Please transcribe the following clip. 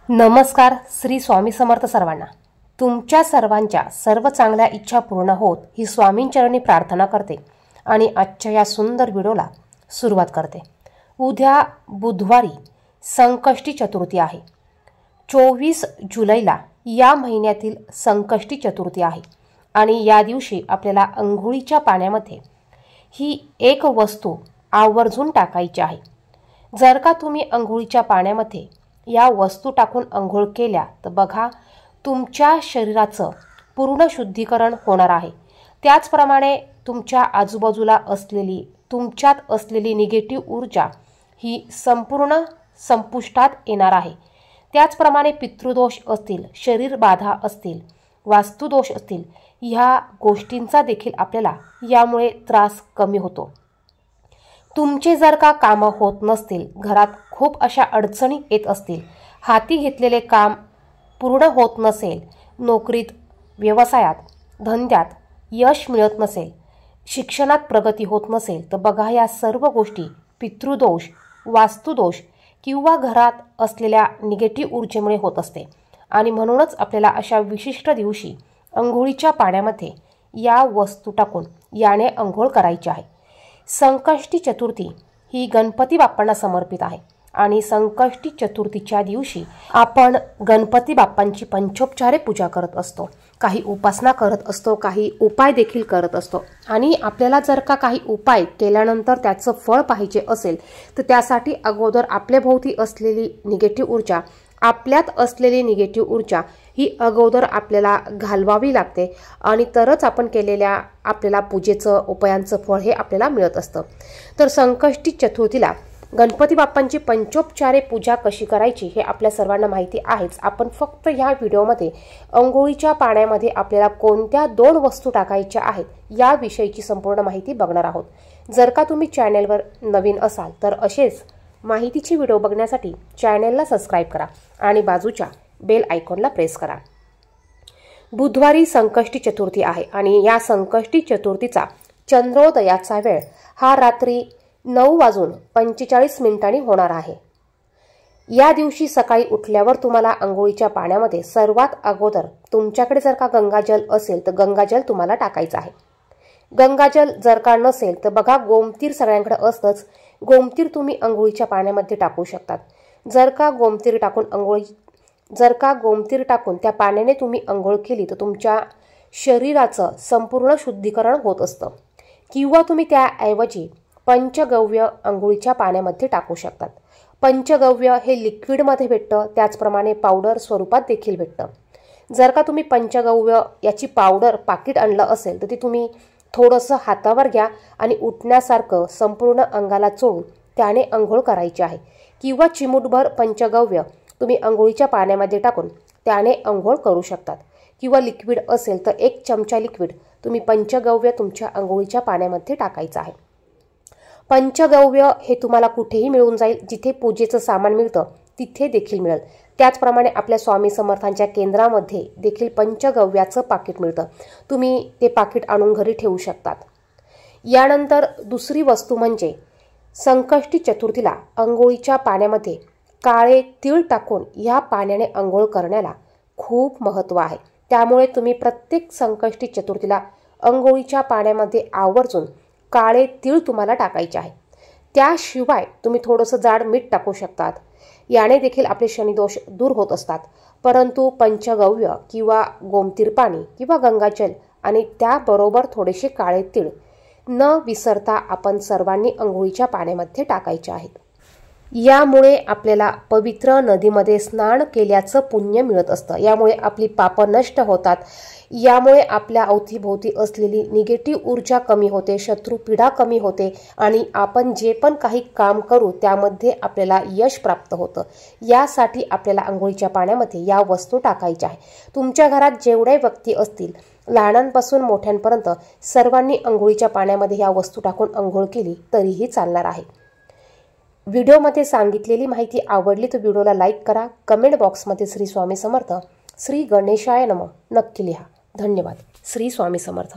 नमस्कार. श्री स्वामी समर्थ सर्वांना. तुमच्या सर्वांच्या सर्व चांगल्या इच्छा पूर्ण होत ही स्वामींचरणी प्रार्थना करते आणि आजच्या या सुंदर व्हिडिओला सुरुवात करते. उद्या बुधवारी संकष्टी चतुर्थी आहे. 24 जुलैला या महिन्यातील संकष्टी चतुर्थी आहे आणि या दिवशी आपल्याला अंघोळीच्या पाण्यामध्ये ही एक वस्तू आवर्जून टाकायची आहे. जर का तुम्ही अंघोळीच्या पाण्यामध्ये या वस्तू टाकून अंघोळ केल्या तर बघा तुमच्या शरीराचं पूर्ण शुद्धीकरण होणार आहे. त्याचप्रमाणे तुमच्या आजूबाजूला असलेली तुमच्यात असलेली निगेटिव्ह ऊर्जा ही संपूर्ण संपुष्टात येणार आहे. त्याचप्रमाणे पितृदोष असतील, शरीर बाधा असतील, वास्तुदोष असतील, ह्या गोष्टींचा देखील आपल्याला यामुळे त्रास कमी होतो. तुमचे जर का कामं होत नसतील, घरात खूप अशा अडचणी येत असतील, हाती घेतलेले काम पूर्ण होत नसेल, नोकरीत, व्यवसायात, धंद्यात यश मिळत नसेल, शिक्षणात प्रगती होत नसेल तर बघा या सर्व गोष्टी पितृदोष, वास्तुदोष किंवा घरात असलेल्या निगेटिव्ह ऊर्जेमुळे होत असते. आणि म्हणूनच आपल्याला अशा विशिष्ट दिवशी अंघोळीच्या पाण्यामध्ये या वस्तू टाकून याने अंघोळ करायची आहे. संकष्टी चतुर्थी ही गणपती बाप्पांना समर्पित आहे आणि संकष्टी चतुर्थीच्या दिवशी आपण गणपती बाप्पांची पंचोपचारे पूजा करत असतो, काही उपासना करत असतो, काही उपाय देखील करत असतो. आणि आपल्याला जर का काही उपाय केल्यानंतर त्याचं फळ पाहिजे असेल तर त्यासाठी अगोदर आपल्याभोवती असलेली निगेटिव्ह ऊर्जा, आपल्यात असलेली निगेटिव्ह ऊर्जा ही अगोदर आपल्याला घालवावी लागते आणि तरच आपण केलेल्या आपल्याला पूजेचं उपायांचं फळ हे आपल्याला मिळत असतं. तर संकष्टी चतुर्थीला गणपती बाप्पांची पंचोपचारे पूजा कशी करायची हे आपल्या सर्वांना माहिती आहेच. आपण फक्त ह्या व्हिडिओमध्ये अंघोळीच्या पाण्यामध्ये आपल्याला कोणत्या 2 वस्तू टाकायच्या आहेत याविषयीची संपूर्ण माहिती बघणार आहोत. जर का तुम्ही चॅनेलवर नवीन असाल तर असेच माहितीची व्हिडिओ बघण्यासाठी चॅनेलला सबस्क्राईब करा आणि बाजूच्या बेल आयकॉनला प्रेस करा. बुधवारी संकष्टी चतुर्थी आहे आणि या संकष्टी चतुर्थीचा चंद्रोदयाचा वेळ हा रात्री 9:45 होणार आहे. या दिवशी सकाळी उठल्यावर तुम्हाला अंघोळीच्या पाण्यामध्ये सर्वात अगोदर तुमच्याकडे जर का गंगाजल असेल तर गंगाजल तुम्हाला टाकायचं आहे. गंगाजल जर का नसेल तर बघा गोमतीर सगळ्यांकडे असतंच, गोमतीर तुम्ही अंघोळीच्या पाण्यामध्ये टाकू शकतात. जर का गोमतीर टाकून त्या पाण्याने तुम्ही अंघोळ केली तर तुमच्या शरीराचं संपूर्ण शुद्धीकरण होत असतं. किंवा तुम्ही त्याऐवजी पंचगव्य अंघोळीच्या पाण्यामध्ये टाकू शकतात. पंचगव्य हे लिक्विडमध्ये भेटतं, त्याचप्रमाणे पावडर स्वरूपात देखील भेटतं. जर का तुम्ही पंचगव्य याची पावडर पाकिट आणलं असेल तर ती तुम्ही थोडंसं हातावर घ्या आणि उठण्यासारखं संपूर्ण अंगाला चोळून त्याने अंघोळ करायची आहे. किंवा चिमूटभर पंचगव्य तुम्ही अंघोळीच्या पाण्यामध्ये टाकून त्याने अंघोळ करू शकतात. किंवा लिक्विड असेल तर 1 चमचा लिक्विड तुम्ही पंचगव्य तुमच्या अंघोळीच्या पाण्यामध्ये टाकायचं आहे. पंचगव्य हे तुम्हाला कुठेही मिळून जाईल, जिथे पूजेचं सामान मिळतं तिथे देखील मिळेल. त्याचप्रमाणे आपल्या स्वामी समर्थांच्या केंद्रामध्ये देखील पंचगव्याचं पाकिट मिळतं, तुम्ही ते पाकिट आणून घरी ठेवू शकतात. यानंतर दुसरी वस्तू म्हणजे संकष्टी चतुर्थीला अंघोळीच्या पाण्यामध्ये काळे तीळ टाकून या पाण्याने अंघोळ करण्याला खूप महत्त्व आहे. त्यामुळे तुम्ही प्रत्येक संकष्टी चतुर्थीला अंघोळीच्या पाण्यामध्ये आवर्जून काळे तीळ तुम्हाला टाकायचे आहे. त्याशिवाय तुम्ही थोडंसं जाड मीठ टाकू शकतात, याने देखील आपले शनिदोष दूर होत असतात. परंतु पंचगव्य किंवा गोमतीर पाणी किंवा गंगाजल आणि त्याबरोबर थोडेसे काळे तीळ न विसरता आपण सर्वांनी अंघोळीच्या पाण्यामध्ये टाकायचे आहेत. यामुळे आपल्याला पवित्र नदीमध्ये स्नान केल्याचं पुण्य मिळत असतं. यामुळे आपली पापं नष्ट होतात. यामुळे आपल्या अवतीभोवती असलेली निगेटिव्ह ऊर्जा कमी होते, शत्रुपीडा कमी होते आणि आपण जे पण काही काम करू त्यामध्ये आपल्याला यश प्राप्त होतं. यासाठी आपल्याला अंघोळीच्या पाण्यामध्ये या वस्तू टाकायच्या आहे. तुमच्या घरात जेवढे व्यक्ती असतील, लहानांपासून मोठ्यांपर्यंत सर्वांनी अंघोळीच्या पाण्यामध्ये या वस्तू टाकून अंघोळ केली तरीही चालणार आहे. व्हिडिओमध्ये सांगितलेली माहिती आवडली तर व्हिडिओला लाईक करा. कमेंट बॉक्समध्ये श्री स्वामी समर्थ, श्री गणेशाय नमः नक्की लिहा. धन्यवाद. श्री स्वामी समर्थ.